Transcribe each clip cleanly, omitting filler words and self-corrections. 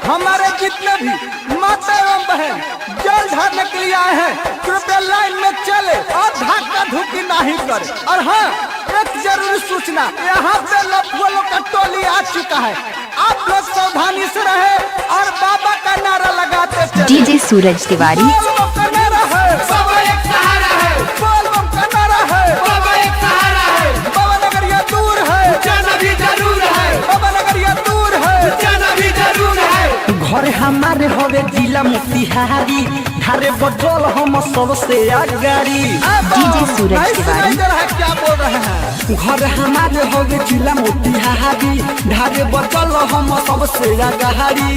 हमारे जितने भी माता एवं बहन जल ढारने के लिए आए हैं कृपया लाइन में चले और धक्का धुकी नहीं करे। और हाँ, एक जरूरी सूचना, यहाँ पे लफुओं का टोली आ चुका है, आप लोग सावधानी से रहे और बाबा का नारा लगाते चले। डीजे सूरज तिवारी। बाबा का नारा है, बाबा एक सहारा है, बाबा का नारा है, बाबा एक सहारा है, बाबा नगरिया दूर है, जाना भी जरूर है, बाबा नगरिया दूर है, जाना भी जरूर है। घर हमारे हवे जिला मोतिहारी, धारे बजल हम सबसे आगारी। डीजे सूरज तिवारी। क्या बोल रहे हैं? घर हमारे हवे जिला मोतिहारी, धारे बजल हम सबसे आगारी।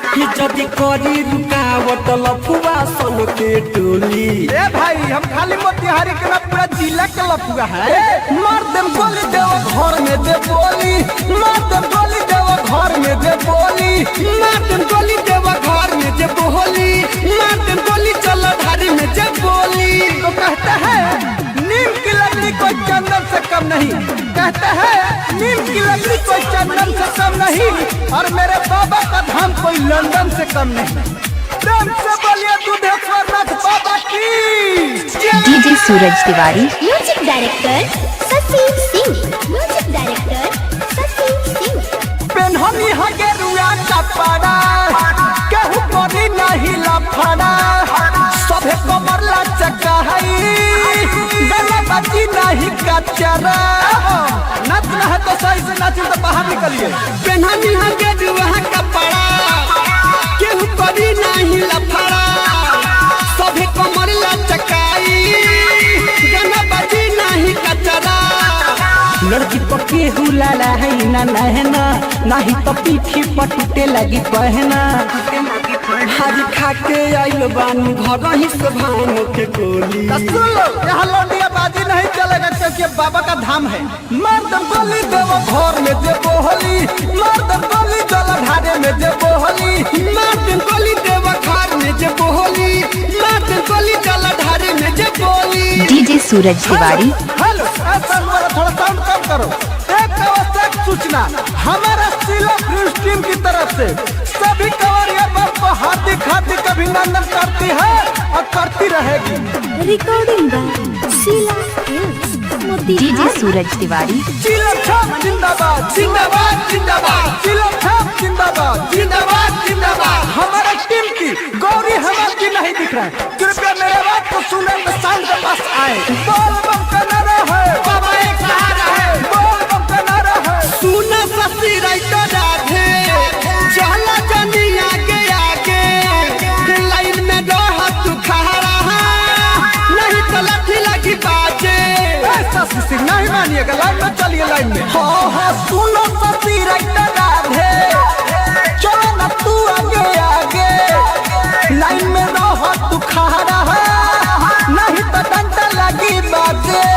कि जदि करी रुकावट लफुआ सन के टोली। ए भाई, हम खाली मोतिहारी के ना पूरा जिला के लफुआ है। मार देम गोली देव घर में दे बोली, मार देम गोली देव घर में दे बोली, मार देम गोली देवा घर में जे बोली, मार देम गोली चल धारी में जे बोली। तो कहते हैं नीम की लकड़ी कोई चंदन से कम नहीं, कहते हैं नीम की लकड़ी कोई चंदन से कम नहीं, और मेरे बाबा का धाम कोई लंदन से कम नहीं। प्रेम से बोलिए दुधेश्वर नाथ बाबा की। DJ Suraj Tiwari. Music director Shashi Singh, music director Shashi Singh. पेन्हनी है गेरुआ कपड़ा, केहू करी नहीं लफड़ा, सभे कमर लचका है, गला बची नहीं कचरा। नाचना है तो सही से नाचिए, तो बाहर निकलिए। पेन्हनी है गेरुआ कपड़ा, केहू करी नहीं लफड़ा, सभे कमर लचकाई, गला बची नहीं कचरा। लड़की पर केहू लाला है ना नहना, नहीं तो पीठी पर टूटे लगी पहना। हरी खा के आइल बानी घर ही से भान के गोली। सुन लो, यहाँ लौंडिया बाजी नहीं चलेगा, क्योंकि बाबा का धाम है। मर्दम गोली देव घर में जे बोली, मर्दम गोली जल ढारे में जे बोली, मर्दम गोली देव घर में जे बोली, मर्दम गोली जल ढारे में जे बोली। डीजे सूरज तिवारी। हेलो, ऐसा थोड़ा साउंड कम करो। एक आवश्यक सूचना, हमारा सिला न्यूज टीम की तरफ से सभी कंवरिया को हार्दिक हार्दिक अभिनंदन करती है और करती रहेगी। Recording by Sheela Hills, Motihari. DJ Suraj Tiwari. चिलम छाप जिंदाबाद, जिंदाबाद जिंदाबाद, चिलम छाप जिंदाबाद, जिंदाबाद जिंदाबाद। हमारे टीम की गौरी हेमंत जी नहीं दिख रहे हैं, कृपया मेरे बात को सुने तो साउंड के पास आए। बोल बम का नारा है, बाबा एक सहारा है, बोल बम का नारा है। सुना ससी राइटर राधे, चला जनी आगे आगे, लाइन में रह तू खड़ा, नहीं तो लाठी लगी बाजे। ऐसा सिंह नहीं मानिएगा, लाइन में चलिए, लाइन में। हाँ सुनो ससी राइटर राधे, चलो ना तू आगे आगे, लाइन में रह तू खड़ा, नहीं तो डंडा लगी बाजे।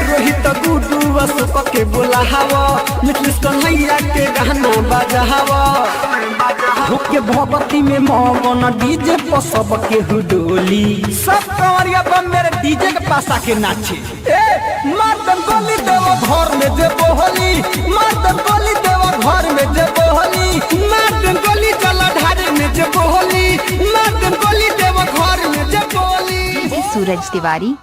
रोहित गुडू वसुप के बोलावा, निकलिस कन्हैया के गाना बजावा। होके भगवती में मगन डीजे पर सब के हुडोली। सब कंवरिया बम मेरे डीजे के पास आके नाचे। मर्दम गोली देव घर में जे बोली, मर्दम गोली देव घर में जे बोली, मर्दम गोली चला ढारे में जे बोली, मर्दम गोली देव घर में जे बोली। सूरज तिवारी।